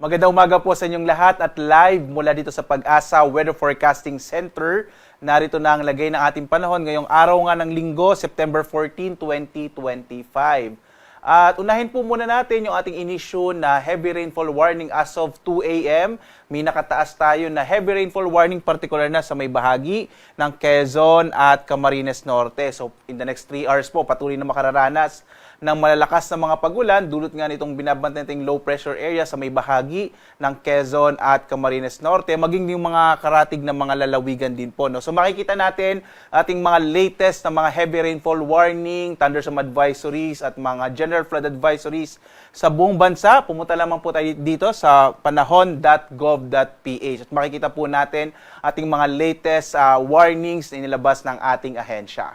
Magandang umaga po sa inyong lahat at live mula dito sa Pag-asa Weather Forecasting Center. Narito na ang lagay ng ating panahon ngayong araw nga ng Linggo, September 14, 2025. At unahin po muna natin yung ating inisyu na heavy rainfall warning as of 2 a.m. May nakataas tayo na heavy rainfall warning particular na sa may bahagi ng Quezon at Camarines Norte. So in the next 3 hours po, patuloy na makararanas ng malalakas na mga pagulan dulot nga nitong binabantayan nating low pressure area sa may bahagi ng Quezon at Camarines Norte, maging yung mga karatig na mga lalawigan din po. No? So makikita natin ating mga latest na mga heavy rainfall warning, thunderstorm advisories at mga general flood advisories sa buong bansa. Pumunta lamang po tayo dito sa panahon.gov.ph at makikita po natin ating mga latest warnings na inilabas ng ating ahensya.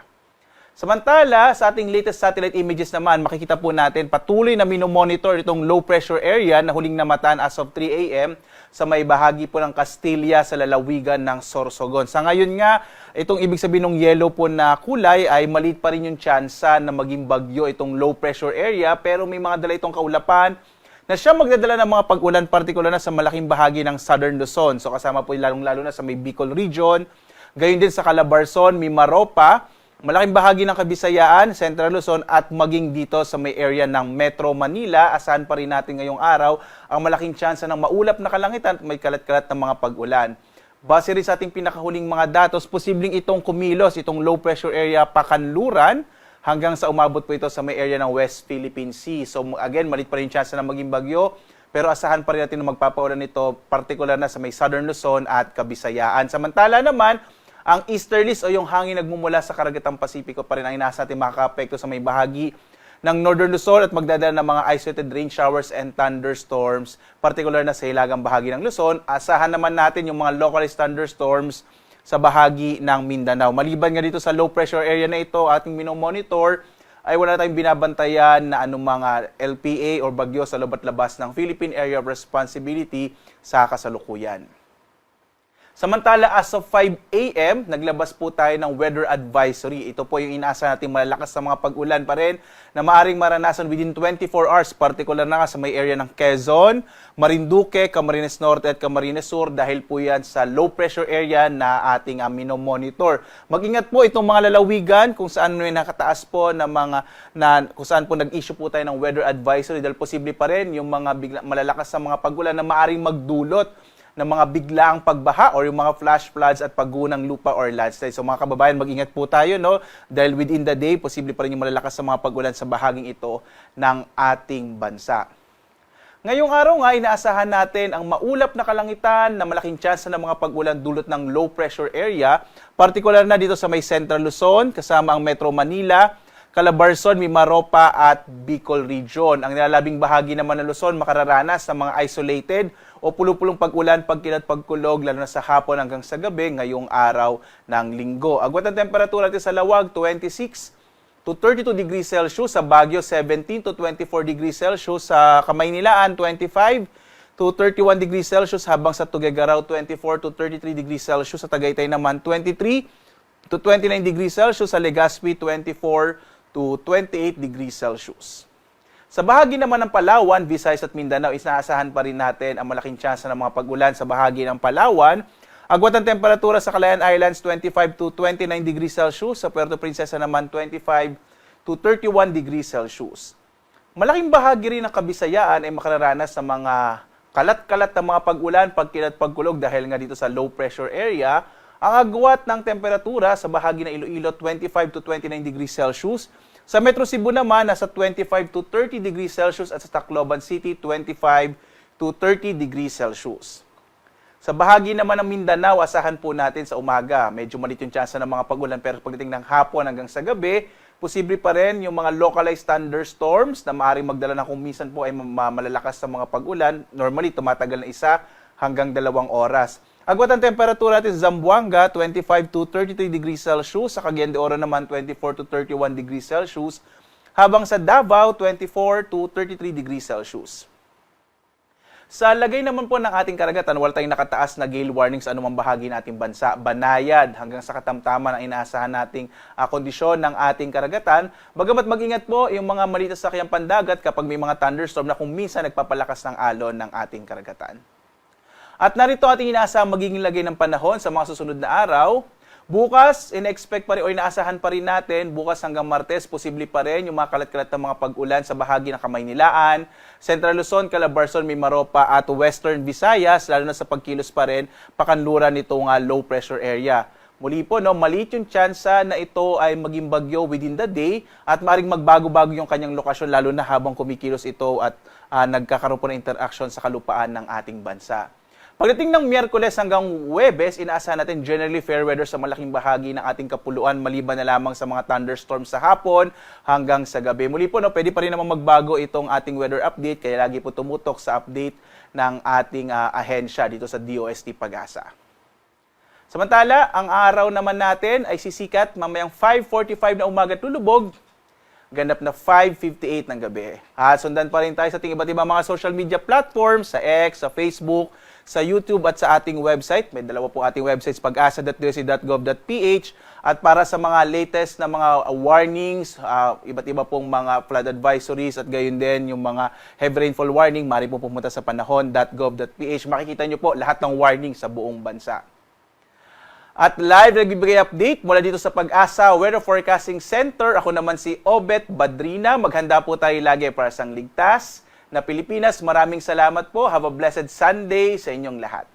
Samantala, sa ating latest satellite images naman, makikita po natin patuloy na minomonitor itong low pressure area na huling namatan as of 3 a.m. sa may bahagi po ng Castilla sa lalawigan ng Sorsogon. Sa ngayon nga, itong ibig sabihin ng yellow po na kulay ay maliit pa rin yung tsansa na maging bagyo itong low pressure area, pero may mga dala itong kaulapan na siya magdadala ng mga pag-ulan, partikular na sa malaking bahagi ng Southern Luzon. So kasama po lalong-lalo na sa may Bicol region, gayon din sa Calabarzon, Mimaropa, malaking bahagi ng Kabisayaan, Central Luzon at maging dito sa may area ng Metro Manila. Asahan pa rin natin ngayong araw ang malaking tsansa ng maulap na kalangitan at may kalat-kalat na mga pag-ulan. Base rin sa ating pinakahuling mga datos, posibleng itong kumilos, itong low pressure area pakanluran hanggang sa umabot po ito sa may area ng West Philippine Sea. So again, malit pa rin tsansa na maging bagyo, pero asahan pa rin natin na magpapaulan ito, particular na sa may Southern Luzon at Kabisayaan. Samantala naman, ang easterlies o yung hangin nagmumula sa Karagatang Pasipiko pa rin ang inasa natin makaka-apekto sa may bahagi ng Northern Luzon at magdadala ng mga isolated rain showers and thunderstorms, particular na sa hilagang bahagi ng Luzon. Asahan naman natin yung mga localized thunderstorms sa bahagi ng Mindanao. Maliban nga dito sa low pressure area na ito, ating minomonitor, ay wala tayong binabantayan na anong mga LPA o bagyo sa loob at labas ng Philippine Area of Responsibility sa kasalukuyan. Samantala, as of 5 a.m., naglabas po tayo ng weather advisory. Ito po yung inaasa natin malalakas na mga pag-ulan pa rin na maaring maranasan within 24 hours, particular na sa may area ng Quezon, Marinduque, Camarines Norte at Camarines Sur dahil po yan sa low pressure area na ating minomonitor. Mag-ingat po itong mga lalawigan kung saan may nakataas po kung saan po nag-issue po tayo ng weather advisory dahil posible pa rin yung mga malalakas na mga pag-ulan na maaring magdulot ng mga biglaang pagbaha or yung mga flash floods at paggunang lupa or landslide. So mga kababayan, mag-ingat po tayo, no? Dahil within the day, posible pa rin yung malalakas sa mga pag-ulan sa bahaging ito ng ating bansa. Ngayong araw nga, inaasahan natin ang maulap na kalangitan na malaking tsansa ng mga pag-ulan dulot ng low pressure area, particular na dito sa may Central Luzon, kasama ang Metro Manila, Calabarzon, Mimaropa at Bicol region. Ang nilalabing bahagi naman ng Luzon makararanas ng mga isolated o pulupulong pag-ulan, pagkilat, pagkulog, lalo na sa hapon hanggang sa gabi ngayong araw ng Linggo. Agwat ang temperatura natin sa Lawag, 26 to 32 degrees Celsius, sa Baguio 17 to 24 degrees Celsius, sa Kamaynilaan 25 to 31 degrees Celsius, habang sa Tuguegarao 24 to 33 degrees Celsius, sa Tagaytay naman 23 to 29 degrees Celsius, sa Legazpi 24 to 28 degrees Celsius. Sa bahagi naman ng Palawan, Visayas at Mindanao, inaasahan pa rin natin ang malaking tsansa ng mga pag-ulan sa bahagi ng Palawan. Agwat ang temperatura sa Calayan Islands 25 to 29 degrees Celsius, sa Puerto Princesa naman 25 to 31 degrees Celsius. Malaking bahagi rin ng Kabisayaan ay makararanas ng mga kalat-kalat na mga pag-ulan, pagkilat, pagkulog dahil nga dito sa low pressure area. Ang agwat ng temperatura sa bahagi ng Iloilo 25 to 29 degrees Celsius. Sa Metro Cebu naman, nasa 25 to 30 degrees Celsius at sa Tacloban City, 25 to 30 degrees Celsius. Sa bahagi naman ng Mindanao, asahan po natin sa umaga. Medyo malit yung tsansa ng mga pag-ulan, pero pagdating ng hapon hanggang sa gabi, posible pa rin yung mga localized thunderstorms na maaaring magdala na kung minsan po ay malalakas sa mga pag-ulan. Normally, tumatagal na 1 hanggang 2 oras. Agwat ang temperatura natin sa Zamboanga, 25 to 33 degrees Celsius. Sa Cagayan de Oro naman, 24 to 31 degrees Celsius. Habang sa Davao, 24 to 33 degrees Celsius. Sa lagay naman po ng ating karagatan, wala tayong nakataas na gale warning sa anumang bahagi ng ating bansa. Banayad hanggang sa katamtaman ang inaasahan nating kondisyon ng ating karagatan. Bagamat mag-ingat po yung mga maliit na sasakyang pandagat kapag may mga thunderstorm na kung minsan nagpapalakas ng alon ng ating karagatan. At narito ating inaasahang magiging lagay ng panahon sa mga susunod na araw. Bukas, in-expect pa rin o inaasahan pa rin natin, bukas hanggang Martes, posible pa rin yung mga kalat-kalat ng mga pag-ulan sa bahagi ng Kamaynilaan, Central Luzon, Calabarzon, Mimaropa at Western Visayas, lalo na sa pagkilos pa rin, pakanluran nitong low pressure area. Muli po, maliit yung tsansa na ito ay maging bagyo within the day at maaaring magbago-bago yung kanyang lokasyon lalo na habang kumikilos ito at nagkakaroon po ng interaction sa kalupaan ng ating bansa. Pagdating ng Miyerkules hanggang Huwebes, inaasahan natin generally fair weather sa malaking bahagi ng ating kapuluan maliban na lamang sa mga thunderstorms sa hapon hanggang sa gabi. Muli po, pwede pa rin naman magbago itong ating weather update kaya lagi po tumutok sa update ng ating ahensya dito sa DOST Pag-asa. Samantala, ang araw naman natin ay sisikat mamayang 5:45 na umaga tulubog, ganap na 5:58 ng gabi. At sundan pa rin tayo sa ating iba't ibang mga social media platforms, sa X, sa Facebook, sa YouTube at sa ating website. May dalawa po ating websites, pag-asa.dost.gov.ph. At para sa mga latest na mga warnings, iba't iba pong mga flood advisories at gayon din yung mga heavy rainfall warning, maaari po pumunta sa panahon.gov.ph. Makikita nyo po lahat ng warning sa buong bansa. At live nagbibigay update mula dito sa Pag-asa Weather Forecasting Center. Ako naman si Obet Badrina. Maghanda po tayo lagi para sa ligtas na Pilipinas. Maraming salamat po. Have a blessed Sunday sa inyong lahat.